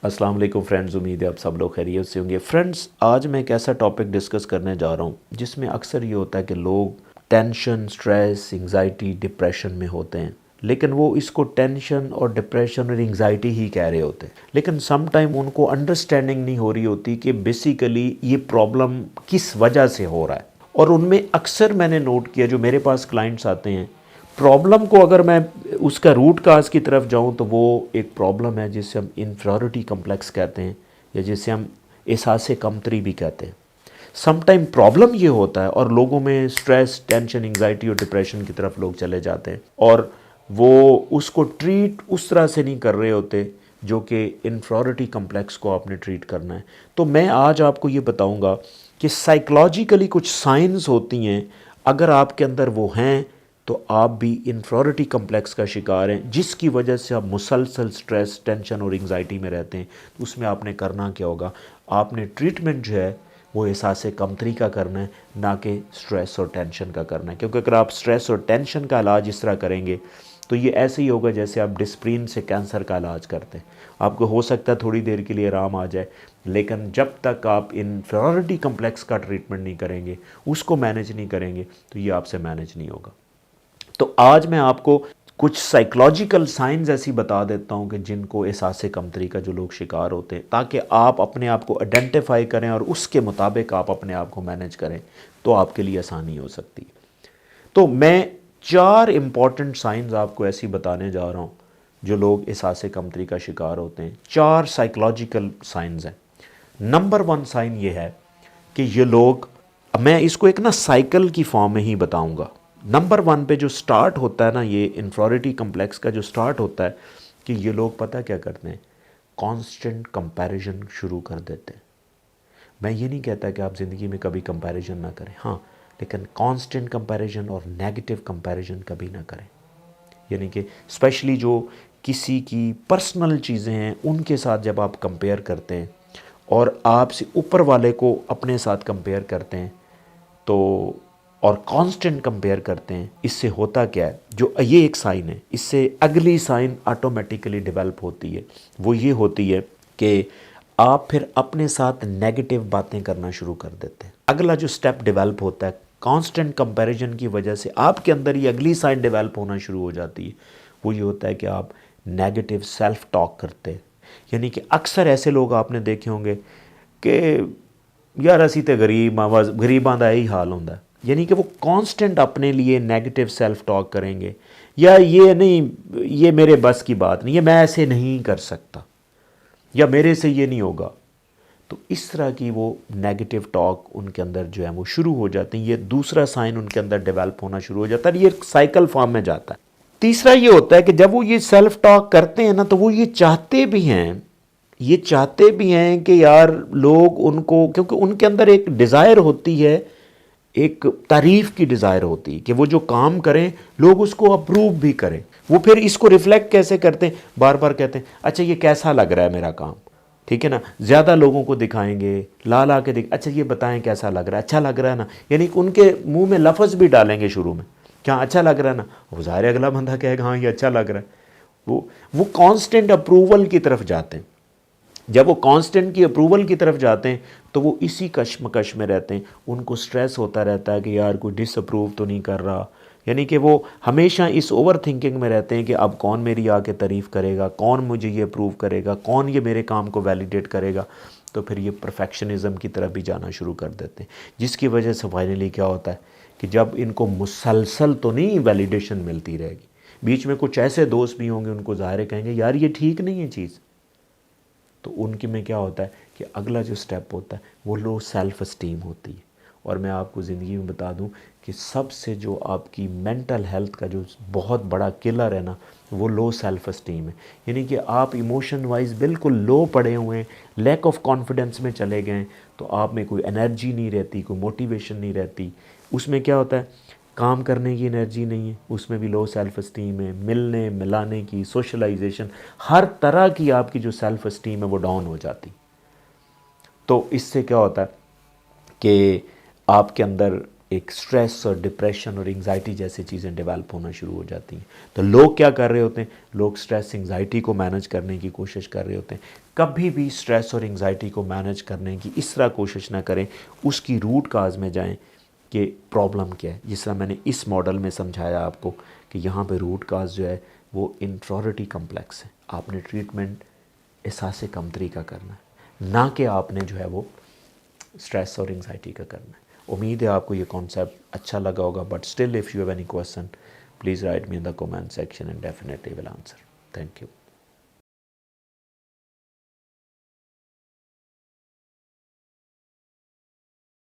अस्सलाम वालेकुम फ्रेंड्स, उम्मीद है आप सब लोग खैरियत से होंगे। फ्रेंड्स, आज मैं एक ऐसा टॉपिक डिस्कस करने जा रहा हूँ जिसमें अक्सर ये होता है कि लोग टेंशन, स्ट्रेस, एंग्जाइटी, डिप्रेशन में होते हैं, लेकिन वो इसको टेंशन और डिप्रेशन और एंग्जाइटी ही कह रहे होते हैं, लेकिन सम टाइम उनको अंडरस्टैंडिंग नहीं हो रही होती कि बेसिकली ये प्रॉब्लम किस वजह से हो रहा है। और उनमें अक्सर मैंने नोट किया, जो मेरे पास क्लाइंट्स आते हैं, प्रॉब्लम को अगर मैं उसका रूट काज की तरफ जाऊं तो वो एक प्रॉब्लम है जिसे हम इन्फीरियरिटी कम्प्लेक्स कहते हैं, या जिसे हम एहसास कमतरी भी कहते हैं। सम टाइम प्रॉब्लम ये होता है और लोगों में स्ट्रेस, टेंशन, एंग्जाइटी और डिप्रेशन की तरफ लोग चले जाते हैं और वो उसको ट्रीट उस तरह से नहीं कर रहे होते जो कि इन्फीरियरिटी कम्प्लेक्स को आपने ट्रीट करना है। तो मैं आज आपको ये बताऊंगा कि साइकोलॉजिकली कुछ साइंस होती हैं, अगर आपके अंदर वो हैं तो आप भी इन्फीरियरिटी कम्प्लेक्स का शिकार हैं, जिसकी वजह से आप मुसलसल स्ट्रेस, टेंशन और एंग्जाइटी में रहते हैं। तो उसमें आपने करना क्या होगा, आपने ट्रीटमेंट जो है वो एहसास कमतरी का करना है, ना कि स्ट्रेस और टेंशन का करना है। क्योंकि अगर आप स्ट्रेस और टेंशन का इलाज इस तरह करेंगे तो ये ऐसे ही होगा जैसे आप डिस्प्रिन से कैंसर का इलाज करते हैं। आपको हो सकता है थोड़ी देर के लिए आराम आ जाए, लेकिन जब तक आप इन्फीरियरिटी कम्प्लेक्स का ट्रीटमेंट नहीं करेंगे, उसको मैनेज नहीं करेंगे, तो ये आपसे मैनेज नहीं होगा। तो आज मैं आपको कुछ साइकोलॉजिकल साइंस ऐसी बता देता हूं कि जिनको एहसास कमतरी का जो लोग शिकार होते हैं, ताकि आप अपने आप को आइडेंटिफाई करें और उसके मुताबिक आप अपने आप को मैनेज करें, तो आपके लिए आसानी हो सकती है। तो मैं 4 इंपॉर्टेंट साइंस आपको ऐसी बताने जा रहा हूं जो लोग एहसास कमतरी का शिकार होते हैं। 4 साइकोलॉजिकल साइंस हैं। नंबर 1 साइन ये है कि ये लोग, मैं इसको एक ना साइकिल की फॉर्म में ही बताऊंगा। नंबर 1 पे जो स्टार्ट होता है ना, ये इन्फीरियरिटी कम्प्लेक्स का जो स्टार्ट होता है कि ये लोग पता क्या करते हैं, कांस्टेंट कंपैरिजन शुरू कर देते हैं। मैं ये नहीं कहता कि आप ज़िंदगी में कभी कंपैरिजन ना करें, हाँ, लेकिन कांस्टेंट कंपैरिजन और नेगेटिव कंपैरिजन कभी ना करें। यानी कि स्पेशली जो किसी की पर्सनल चीज़ें हैं उनके साथ जब आप कंपेयर करते हैं और आपसे ऊपर वाले को अपने साथ कंपेयर करते हैं, तो और कांस्टेंट कंपेयर करते हैं, इससे होता क्या है, जो ये एक साइन है, इससे अगली साइन ऑटोमेटिकली डेवलप होती है। वो ये होती है कि आप फिर अपने साथ नेगेटिव बातें करना शुरू कर देते हैं। अगला जो स्टेप डेवलप होता है, कांस्टेंट कंपैरिजन की वजह से आपके अंदर ये अगली साइन डेवलप होना शुरू हो जाती है। वो ये होता है कि आप नेगेटिव सेल्फ टॉक करते हैं। यानी कि अक्सर ऐसे लोग आपने देखे होंगे कि यार असी तो गरीबां दा यही हाल होंदा है। यानी कि वो कांस्टेंट अपने लिए नेगेटिव सेल्फ टॉक करेंगे, या ये नहीं, ये मेरे बस की बात नहीं, ये मैं ऐसे नहीं कर सकता, या मेरे से ये नहीं होगा। तो इस तरह की वो नेगेटिव टॉक उनके अंदर जो है वो शुरू हो जाती है। ये दूसरा साइन उनके अंदर डेवलप होना शुरू हो जाता है। ये साइकिल फॉर्म में जाता है। तीसरा ये होता है कि जब वो ये सेल्फ टॉक करते हैं ना, तो वो ये चाहते भी हैं, ये चाहते भी हैं कि यार लोग उनको, क्योंकि उनके अंदर एक डिज़ायर होती है, एक तारीफ़ की डिज़ायर होती है कि वो जो काम करें लोग उसको अप्रूव भी करें। वो फिर इसको रिफ्लेक्ट कैसे करते हैं, बार बार कहते हैं अच्छा ये कैसा लग रहा है मेरा काम, ठीक है ना, ज़्यादा लोगों को दिखाएंगे, ला ला के अच्छा ये बताएं कैसा लग रहा है, अच्छा लग रहा है ना। यानी कि उनके मुंह में लफ्ज़ भी डालेंगे शुरू में, क्या अच्छा लग रहा है ना, वो ज़ाहिर है अगला बंदा कहेगा हाँ ये अच्छा लग रहा है। वो कांस्टेंट अप्रूवल की तरफ जाते हैं। जब वो कांस्टेंट की अप्रूवल की तरफ जाते हैं तो वो इसी कश्मकश में रहते हैं। उनको स्ट्रेस होता रहता है कि यार कोई डिसअप्रूव तो नहीं कर रहा। यानी कि वो हमेशा इस ओवर थिंकिंग में रहते हैं कि अब कौन मेरी आके तारीफ़ करेगा, कौन मुझे ये अप्रूव करेगा, कौन ये मेरे काम को वैलिडेट करेगा। तो फिर ये परफेक्शनिज़म की तरफ भी जाना शुरू कर देते हैं, जिसकी वजह से फाइनली क्या होता है कि जब इनको मुसलसल तो नहीं वैलिडेशन मिलती रहेगी, बीच में कुछ ऐसे दोस्त भी होंगे उनको ज़ाहिर कहेंगे यार ये ठीक नहीं है चीज़, तो उनके में क्या होता है कि अगला जो स्टेप होता है वो लो सेल्फ़ इस्टीम होती है। और मैं आपको ज़िंदगी में बता दूं कि सबसे जो आपकी मेंटल हेल्थ का जो बहुत बड़ा किलर है ना, वो लो सेल्फ़ इस्टीम है। यानी कि आप इमोशन वाइज बिल्कुल लो पड़े हुए हैं, लैक ऑफ कॉन्फिडेंस में चले गए, तो आप में कोई एनर्जी नहीं रहती, कोई मोटिवेशन नहीं रहती। उसमें क्या होता है, काम करने की एनर्जी नहीं है, उसमें भी लो सेल्फ़ इस्टीम है, मिलने मिलाने की, सोशलाइजेशन, हर तरह की आपकी जो सेल्फ़ इस्टीम है वो डाउन हो जाती। तो इससे क्या होता है कि आपके अंदर एक स्ट्रेस और डिप्रेशन और एंग्जाइटी जैसी चीज़ें डेवलप होना शुरू हो जाती हैं। तो लोग क्या कर रहे होते हैं, लोग स्ट्रेस एंग्जाइटी को मैनेज करने की कोशिश कर रहे होते हैं, کبھی بھی سٹریس اور انگزائٹی کو مینج کرنے کی اس طرح کوشش نہ کریں، اس کی روٹ کاز میں جائیں کہ پرابلم کیا ہے. جس طرح میں نے اس ماڈل میں سمجھایا آپ کو کہ یہاں پہ روٹ کاز جو ہے وہ انفیریٹی کمپلیکس ہے. آپ نے ٹریٹمنٹ احساس کمتری کا کرنا ہے، نہ کہ آپ نے جو ہے وہ سٹریس اور انگزائٹی کا کرنا ہے. امید ہے آپ کو یہ کانسیپٹ اچھا لگا ہوگا، but still if you have any question please write me in the comment section and definitely will answer. Thank you.